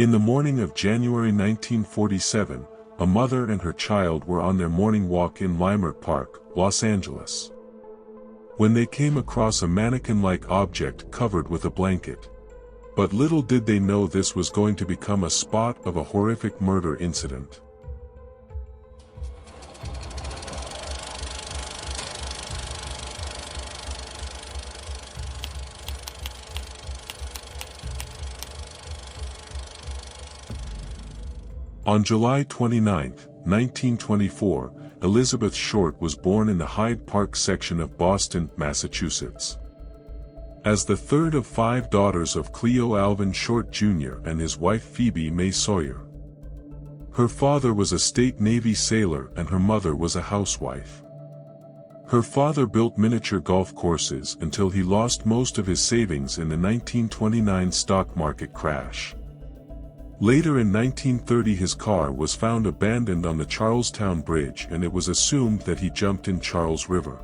In the morning of January 1947, a mother and her child were on their morning walk in Leimert Park, Los Angeles, when they came across a mannequin-like object covered with a blanket. But little did they know this was going to become a spot of a horrific murder incident. On July 29, 1924, Elizabeth Short was born in the Hyde Park section of Boston, Massachusetts. As the third of 5 daughters of Cleo Alvin Short Jr. and his wife Phoebe May Sawyer. Her father was a state Navy sailor and her mother was a housewife. Her father built miniature golf courses until he lost most of his savings in the 1929 stock market crash. Later in 1930 his car was found abandoned on the Charlestown Bridge and it was assumed that he jumped in Charles River.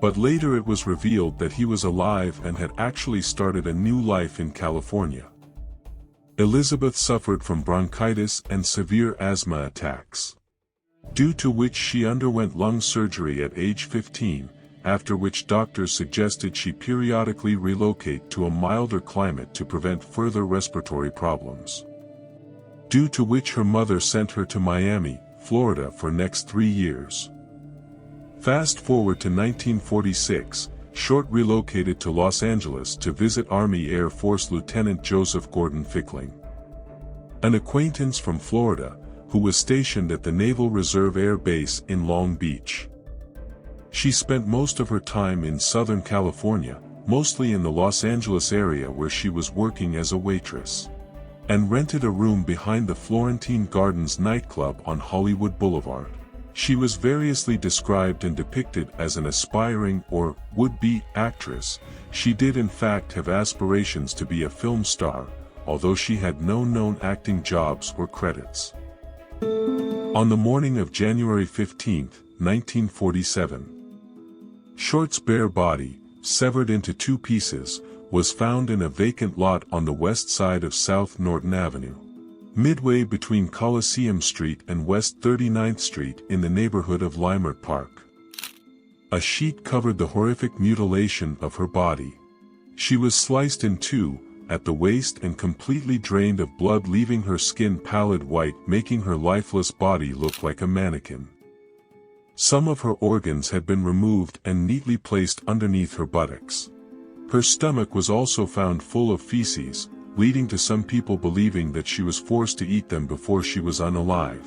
But later it was revealed that he was alive and had actually started a new life in California. Elizabeth suffered from bronchitis and severe asthma attacks, due to which she underwent lung surgery at age 15, after which doctors suggested she periodically relocate to a milder climate to prevent further respiratory problems. Due to which her mother sent her to Miami, Florida for next 3 years. Fast forward to 1946, Short relocated to Los Angeles to visit Army Air Force Lieutenant Joseph Gordon Fickling, an acquaintance from Florida, who was stationed at the Naval Reserve Air Base in Long Beach. She spent most of her time in Southern California, mostly in the Los Angeles area where she was working as a waitress, and rented a room behind the Florentine Gardens nightclub on Hollywood Boulevard. She was variously described and depicted as an aspiring or would-be actress. She did in fact have aspirations to be a film star, although she had no known acting jobs or credits. On the morning of January 15, 1947, Short's bare body, severed into 2 pieces, was found in a vacant lot on the west side of South Norton Avenue, midway between Coliseum Street and West 39th Street in the neighborhood of Leimert Park. A sheet covered the horrific mutilation of her body. She was sliced in 2, at the waist and completely drained of blood, leaving her skin pallid white, making her lifeless body look like a mannequin. Some of her organs had been removed and neatly placed underneath her buttocks. Her stomach was also found full of feces, leading to some people believing that she was forced to eat them before she was unalive.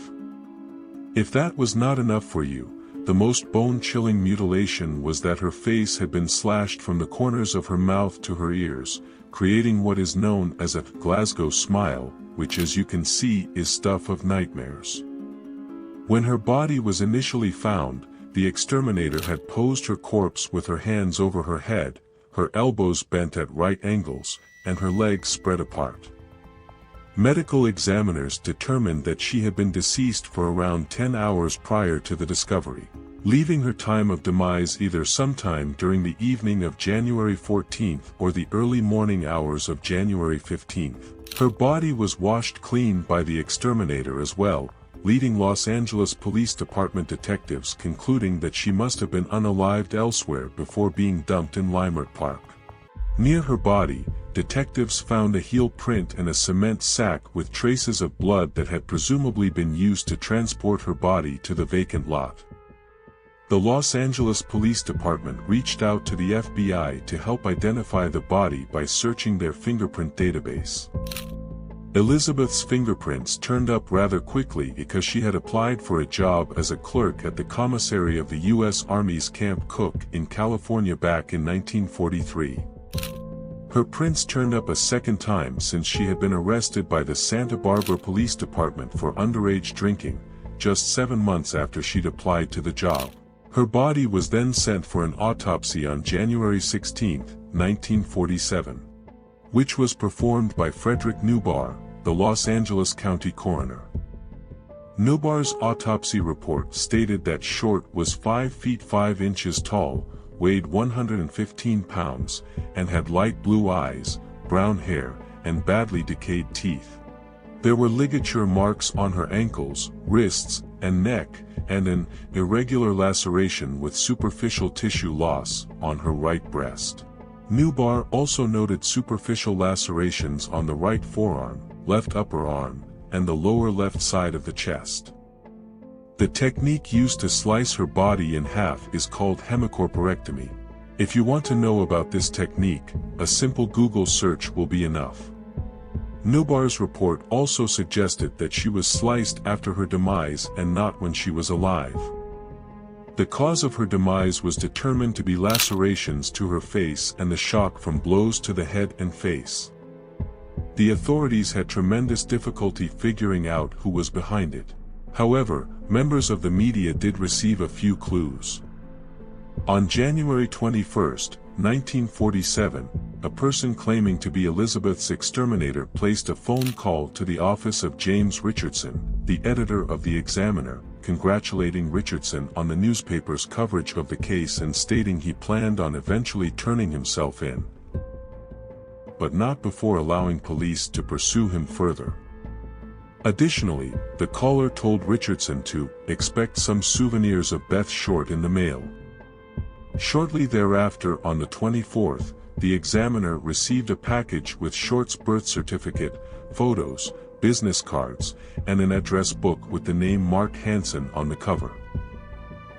If that was not enough for you, the most bone-chilling mutilation was that her face had been slashed from the corners of her mouth to her ears, creating what is known as a Glasgow smile, which as you can see is stuff of nightmares. When her body was initially found, the exterminator had posed her corpse with her hands over her head, her elbows bent at right angles, and her legs spread apart. Medical examiners determined that she had been deceased for around 10 hours prior to the discovery, leaving her time of demise either sometime during the evening of January 14 or the early morning hours of January 15. Her body was washed clean by the exterminator as well, leading Los Angeles Police Department detectives concluding that she must have been unalived elsewhere before being dumped in Leimert Park. Near her body, detectives found a heel print and a cement sack with traces of blood that had presumably been used to transport her body to the vacant lot. The Los Angeles Police Department reached out to the FBI to help identify the body by searching their fingerprint database. Elizabeth's fingerprints turned up rather quickly because she had applied for a job as a clerk at the commissary of the U.S. Army's Camp Cook in California back in 1943. Her prints turned up a second time since she had been arrested by the Santa Barbara Police Department for underage drinking, just 7 months after she'd applied to the job. Her body was then sent for an autopsy on January 16, 1947. Which was performed by Frederick Newbar, the Los Angeles County Coroner. Newbar's autopsy report stated that Short was 5 feet 5 inches tall, weighed 115 pounds, and had light blue eyes, brown hair, and badly decayed teeth. There were ligature marks on her ankles, wrists, and neck, and an irregular laceration with superficial tissue loss on her right breast. Newbar also noted superficial lacerations on the right forearm, left upper arm, and the lower left side of the chest. The technique used to slice her body in half is called hemicorporectomy. If you want to know about this technique, a simple Google search will be enough. Newbar's report also suggested that she was sliced after her demise and not when she was alive. The cause of her demise was determined to be lacerations to her face and the shock from blows to the head and face. The authorities had tremendous difficulty figuring out who was behind it. However, members of the media did receive a few clues. On January 21, 1947, a person claiming to be Elizabeth's exterminator placed a phone call to the office of James Richardson, the editor of the Examiner, congratulating Richardson on the newspaper's coverage of the case and stating he planned on eventually turning himself in, but not before allowing police to pursue him further. Additionally, the caller told Richardson to expect some souvenirs of Beth Short in the mail. Shortly thereafter, on the 24th, the Examiner received a package with Short's birth certificate, photos, business cards, and an address book with the name Mark Hansen on the cover.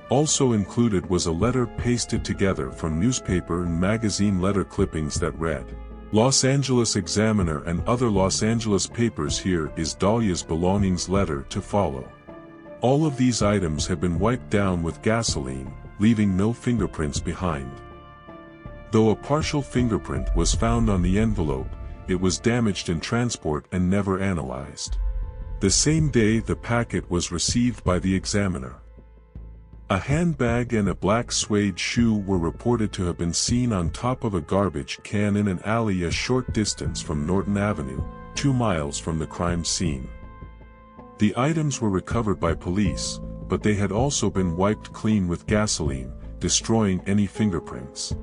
Also included was a letter pasted together from newspaper and magazine letter clippings that read, "Los Angeles Examiner and other Los Angeles papers, here is Dahlia's belongings letter to follow." All of these items had been wiped down with gasoline, leaving no fingerprints behind. Though a partial fingerprint was found on the envelope, it was damaged in transport and never analyzed. The same day the packet was received by the Examiner. A handbag and a black suede shoe were reported to have been seen on top of a garbage can in an alley a short distance from Norton Avenue, 2 miles from the crime scene. The items were recovered by police, but they had also been wiped clean with gasoline, destroying any fingerprints.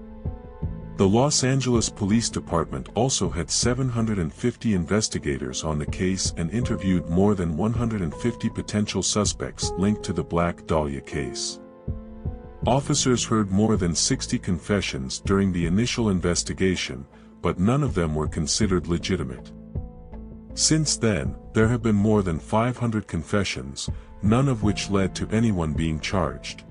The Los Angeles Police Department also had 750 investigators on the case and interviewed more than 150 potential suspects linked to the Black Dahlia case. Officers heard more than 60 confessions during the initial investigation, but none of them were considered legitimate. Since then, there have been more than 500 confessions, none of which led to anyone being charged.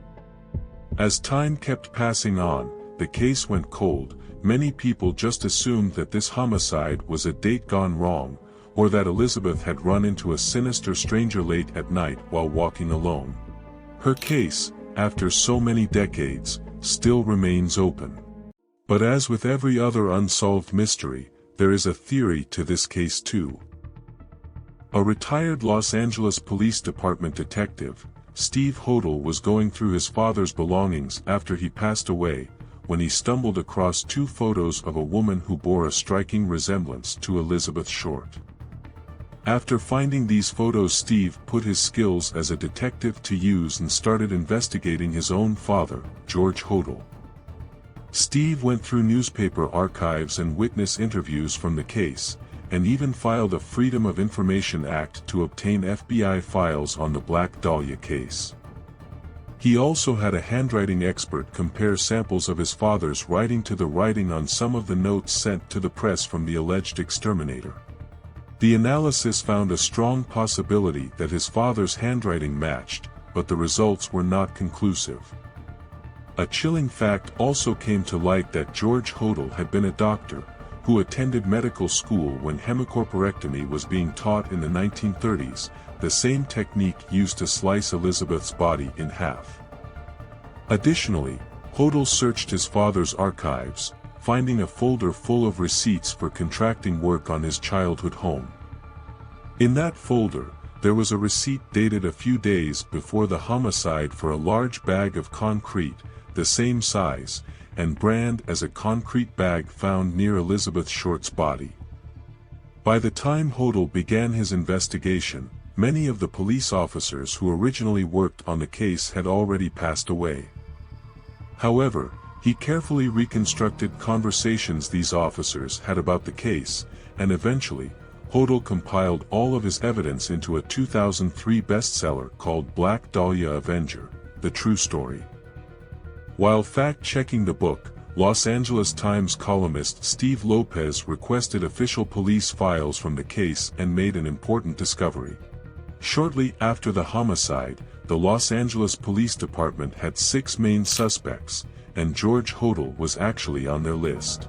As time kept passing on, the case went cold. Many people just assumed that this homicide was a date gone wrong, or that Elizabeth had run into a sinister stranger late at night while walking alone. Her case, after so many decades, still remains open. But as with every other unsolved mystery, there is a theory to this case too. A retired Los Angeles Police Department detective, Steve Hodel, was going through his father's belongings after he passed away, when he stumbled across 2 photos of a woman who bore a striking resemblance to Elizabeth Short. After finding these photos, Steve put his skills as a detective to use and started investigating his own father, George Hodel. Steve went through newspaper archives and witness interviews from the case, and even filed a Freedom of Information Act to obtain FBI files on the Black Dahlia case. He also had a handwriting expert compare samples of his father's writing to the writing on some of the notes sent to the press from the alleged exterminator. The analysis found a strong possibility that his father's handwriting matched, but the results were not conclusive. A chilling fact also came to light that George Hodel had been a doctor, who attended medical school when hemicorporectomy was being taught in the 1930s, the same technique used to slice Elizabeth's body in half. Additionally, Hodel searched his father's archives, finding a folder full of receipts for contracting work on his childhood home. In that folder, there was a receipt dated a few days before the homicide for a large bag of concrete, the same size and brand as a concrete bag found near Elizabeth Short's body. By the time Hodel began his investigation, many of the police officers who originally worked on the case had already passed away. However, He carefully reconstructed conversations these officers had about the case, and eventually, Hodel compiled all of his evidence into a 2003 bestseller called Black Dahlia Avenger, The True Story. While fact-checking the book, Los Angeles Times columnist Steve Lopez requested official police files from the case and made an important discovery. Shortly after the homicide, the Los Angeles Police Department had 6 main suspects, and George Hodel was actually on their list.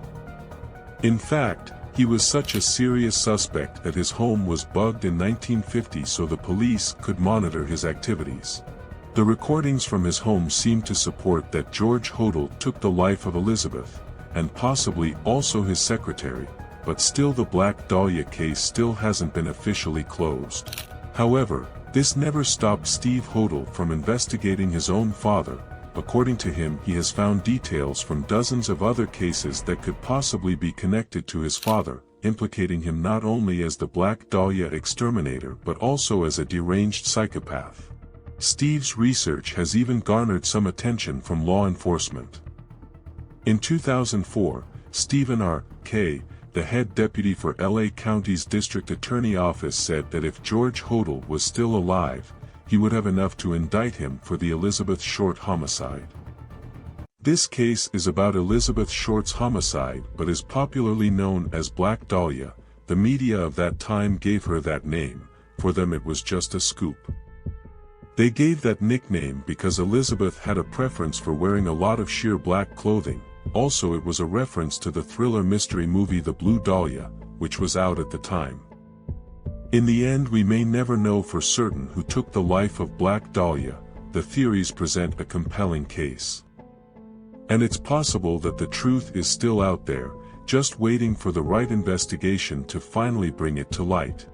In fact, he was such a serious suspect that his home was bugged in 1950 so the police could monitor his activities. The recordings from his home seem to support that George Hodel took the life of Elizabeth, and possibly also his secretary, but still the Black Dahlia case still hasn't been officially closed. However, this never stopped Steve Hodel from investigating his own father. According to him, he has found details from dozens of other cases that could possibly be connected to his father, implicating him not only as the Black Dahlia exterminator but also as a deranged psychopath. Steve's research has even garnered some attention from law enforcement. In 2004, Stephen R. K., the head deputy for LA County's District Attorney Office, said that if George Hodel was still alive, he would have enough to indict him for the Elizabeth Short homicide. This case is about Elizabeth Short's homicide but is popularly known as Black Dahlia. The media of that time gave her that name. For them it was just a scoop. They gave that nickname because Elizabeth had a preference for wearing a lot of sheer black clothing. Also, it was a reference to the thriller mystery movie The Blue Dahlia, which was out at the time. In the end, we may never know for certain who took the life of Black Dahlia. The theories present a compelling case. And it's possible that the truth is still out there, just waiting for the right investigation to finally bring it to light.